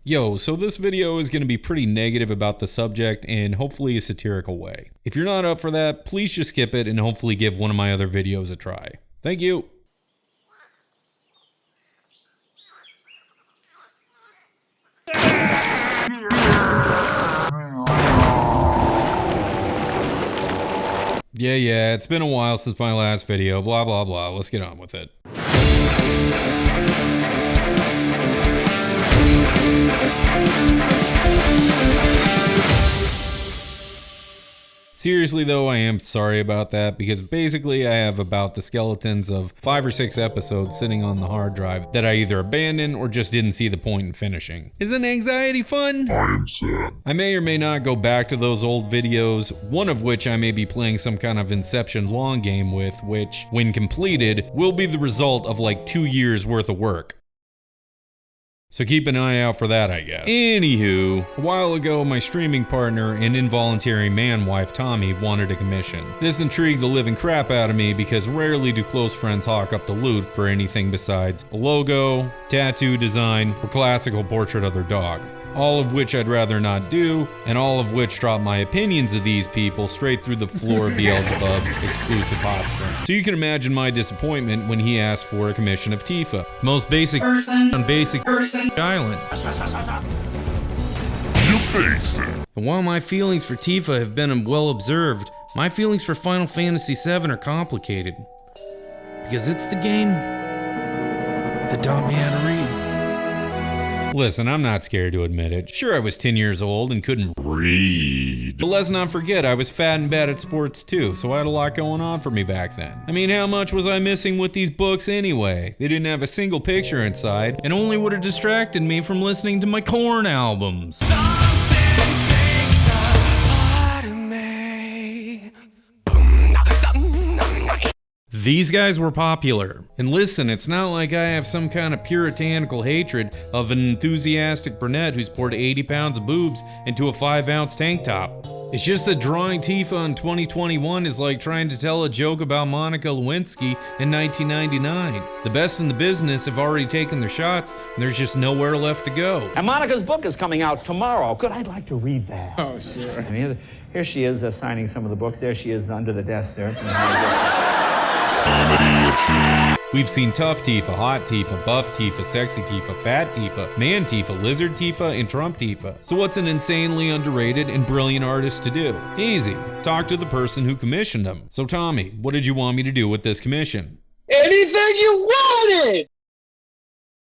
Yo, so this video is going to be pretty negative about the subject in hopefully a satirical way. If you're not up for that, please just skip it and hopefully give one of my other videos a try. Thank you. Yeah, it's been a while since my last video, blah blah blah, let's get on with it. Seriously though, I am sorry about that because basically I have about the skeletons of 5 or 6 episodes sitting on the hard drive that I either abandoned or just didn't see the point in finishing. Isn't anxiety fun? I am sad. I may or may not go back to those old videos, one of which I may be playing some kind of Inception long game with, which, when completed, will be the result of like 2 years worth of work. So keep an eye out for that, I guess. Anywho, a while ago, my streaming partner and involuntary man-wife Tommy wanted a commission. This intrigued the living crap out of me because rarely do close friends hawk up the loot for anything besides a logo, tattoo design, or classical portrait of their dog. All of which I'd rather not do, and all of which drop my opinions of these people straight through the floor of Beelzebub's exclusive hot spring. So you can imagine my disappointment when he asked for a commission of Tifa. Most basic person on basic person island. You basic. And while my feelings for Tifa have been well observed, my feelings for Final Fantasy VII are complicated. Because it's the game that taught me how to read. Listen, I'm not scared to admit it. Sure, I was 10 years old and couldn't read. But let's not forget, I was fat and bad at sports too, so I had a lot going on for me back then. I mean, how much was I missing with these books anyway? They didn't have a single picture inside, and only would have distracted me from listening to my Korn albums. These guys were popular. And listen, it's not like I have some kind of puritanical hatred of an enthusiastic brunette who's poured 80 pounds of boobs into a 5-ounce tank top. It's just that drawing Tifa in 2021 is like trying to tell a joke about Monica Lewinsky in 1999. The best in the business have already taken their shots, and there's just nowhere left to go. And Monica's book is coming out tomorrow. Good, I'd like to read that. Oh, sure. And here she is signing some of the books. There she is under the desk there. We've seen tough Tifa, hot Tifa, buff Tifa, sexy Tifa, fat Tifa, man Tifa, lizard Tifa, and Trump Tifa. So what's an insanely underrated and brilliant artist to do? Easy. Talk to the person who commissioned them. So Tommy, what did you want me to do with this commission? Anything you wanted!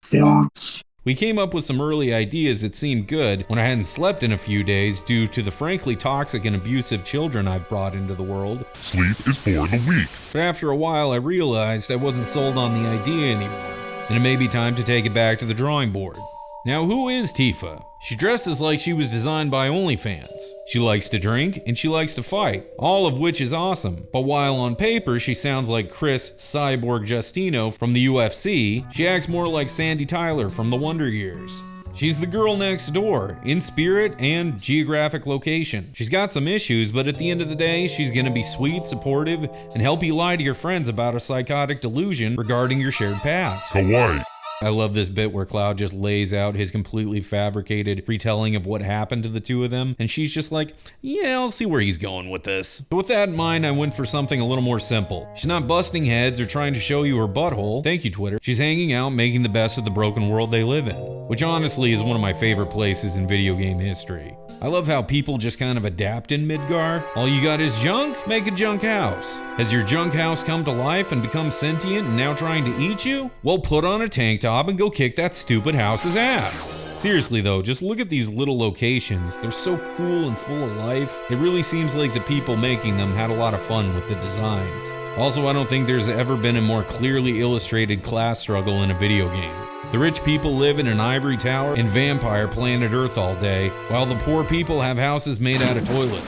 Farts. We came up with some early ideas that seemed good when I hadn't slept in a few days due to the frankly toxic and abusive children I've brought into the world. Sleep is for the weak. But after a while I realized I wasn't sold on the idea anymore, and it may be time to take it back to the drawing board. Now, who is Tifa? She dresses like she was designed by OnlyFans. She likes to drink and she likes to fight, all of which is awesome. But while on paper she sounds like Chris Cyborg Justino from the UFC, she acts more like Sandy Tyler from the Wonder Years. She's the girl next door, in spirit and geographic location. She's got some issues, but at the end of the day, she's gonna be sweet, supportive, and help you lie to your friends about a psychotic delusion regarding your shared past. Kawaii. I love this bit where Cloud just lays out his completely fabricated retelling of what happened to the two of them, and she's just like, yeah, I'll see where he's going with this. But with that in mind, I went for something a little more simple. She's not busting heads or trying to show you her butthole. Thank you, Twitter. She's hanging out, making the best of the broken world they live in, which honestly is one of my favorite places in video game history. I love how people just kind of adapt in Midgar. All you got is junk? Make a junk house. Has your junk house come to life and become sentient and now trying to eat you? Well, put on a tank top and go kick that stupid house's ass. Seriously though, just look at these little locations. They're so cool and full of life. It really seems like the people making them had a lot of fun with the designs. Also, I don't think there's ever been a more clearly illustrated class struggle in a video game. The rich people live in an ivory tower in vampire planet Earth all day, while the poor people have houses made out of toilet.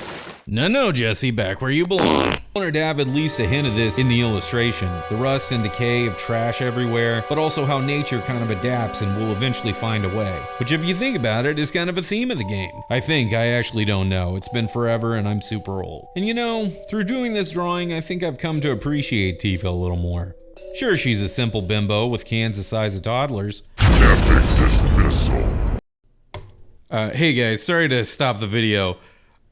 No, Jesse, back where you belong. I wanted to have at least a hint of this in the illustration. The rust and decay of trash everywhere, but also how nature kind of adapts and will eventually find a way. Which if you think about it, is kind of a theme of the game. I actually don't know. It's been forever and I'm super old. And you know, through doing this drawing, I think I've come to appreciate Tifa a little more. Sure, she's a simple bimbo with cans the size of toddlers. Epic dismissal. Hey guys, sorry to stop the video.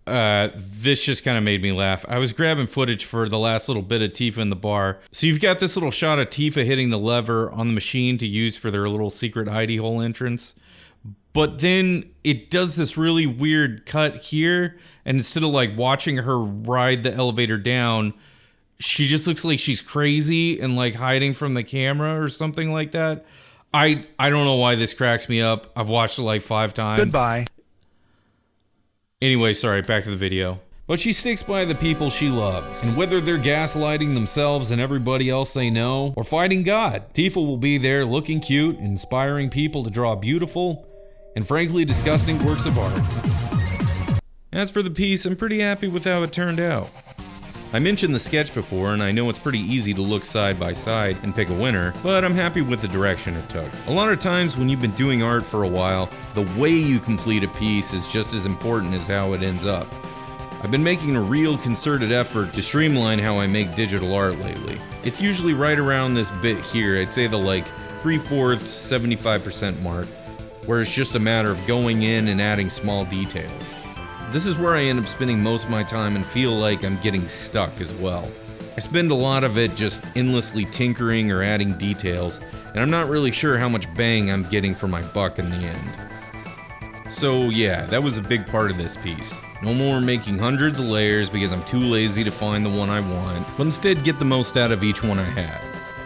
This just kind of made me laugh. I was grabbing footage for the last little bit of Tifa in the bar. So you've got this little shot of Tifa hitting the lever on the machine to use for their little secret hidey hole entrance. But then it does this really weird cut here, and instead of like watching her ride the elevator down, she just looks like she's crazy and like hiding from the camera or something like that. I don't know why this cracks me up. I've watched it like 5 times. Goodbye. Anyway, sorry, back to the video. But she sticks by the people she loves, and whether they're gaslighting themselves and everybody else they know, or fighting God, Tifa will be there looking cute, inspiring people to draw beautiful, and frankly disgusting works of art. As for the piece, I'm pretty happy with how it turned out. I mentioned the sketch before, and I know it's pretty easy to look side by side and pick a winner, but I'm happy with the direction it took. A lot of times when you've been doing art for a while, the way you complete a piece is just as important as how it ends up. I've been making a real concerted effort to streamline how I make digital art lately. It's usually right around this bit here, I'd say the like 3/4, 75% mark, where it's just a matter of going in and adding small details. This is where I end up spending most of my time and feel like I'm getting stuck as well. I spend a lot of it just endlessly tinkering or adding details, and I'm not really sure how much bang I'm getting for my buck in the end. So yeah, that was a big part of this piece. No more making hundreds of layers because I'm too lazy to find the one I want, but instead get the most out of each one I had.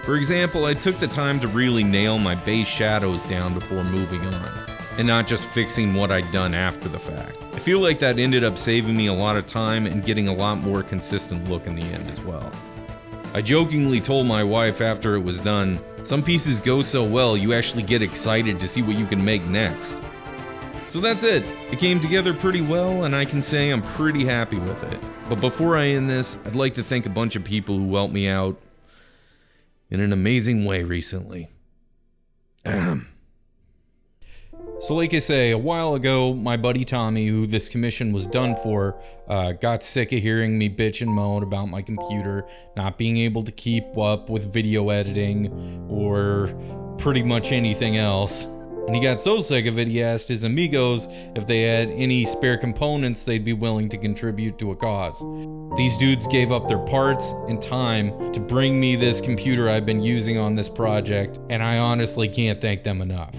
For example, I took the time to really nail my base shadows down before moving on, and not just fixing what I'd done after the fact. I feel like that ended up saving me a lot of time and getting a lot more consistent look in the end as well. I jokingly told my wife after it was done, some pieces go so well you actually get excited to see what you can make next. So that's it. It came together pretty well, and I can say I'm pretty happy with it. But before I end this, I'd like to thank a bunch of people who helped me out in an amazing way recently. So like I say, a while ago, my buddy Tommy, who this commission was done for, got sick of hearing me bitch and moan about my computer not being able to keep up with video editing or pretty much anything else. And he got so sick of it, he asked his amigos if they had any spare components they'd be willing to contribute to a cause. These dudes gave up their parts and time to bring me this computer I've been using on this project, and I honestly can't thank them enough.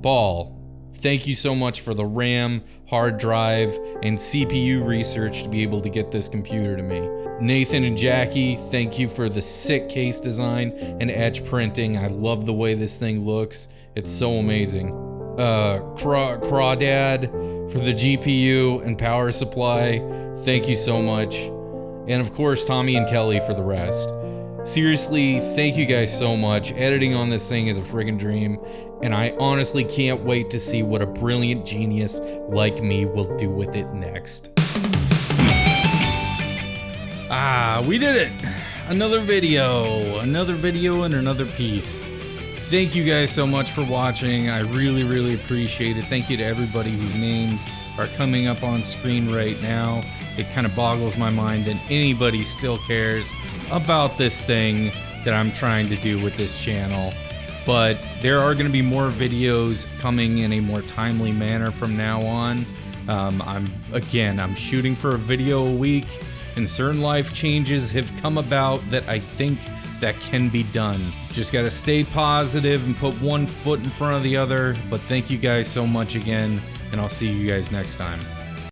Paul, thank you so much for the RAM, hard drive, and CPU research to be able to get this computer to me. Nathan and Jackie, thank you for the sick case design and etch printing. I love the way this thing looks. It's so amazing. Crawdad for the GPU and power supply. Thank you so much. And of course, Tommy and Kelly for the rest. Seriously, thank you guys so much. Editing on this thing is a friggin' dream, and I honestly can't wait to see what a brilliant genius like me will do with it next. We did it! Another video and another piece. Thank you guys so much for watching. I really, really appreciate it. Thank you to everybody whose names are coming up on screen right now. It kind of boggles my mind that anybody still cares about this thing that I'm trying to do with this channel. But there are going to be more videos coming in a more timely manner from now on. I'm shooting for a video a week, and certain life changes have come about that I think that can be done. Just gotta stay positive and put one foot in front of the other. But thank you guys so much again, and I'll see you guys next time.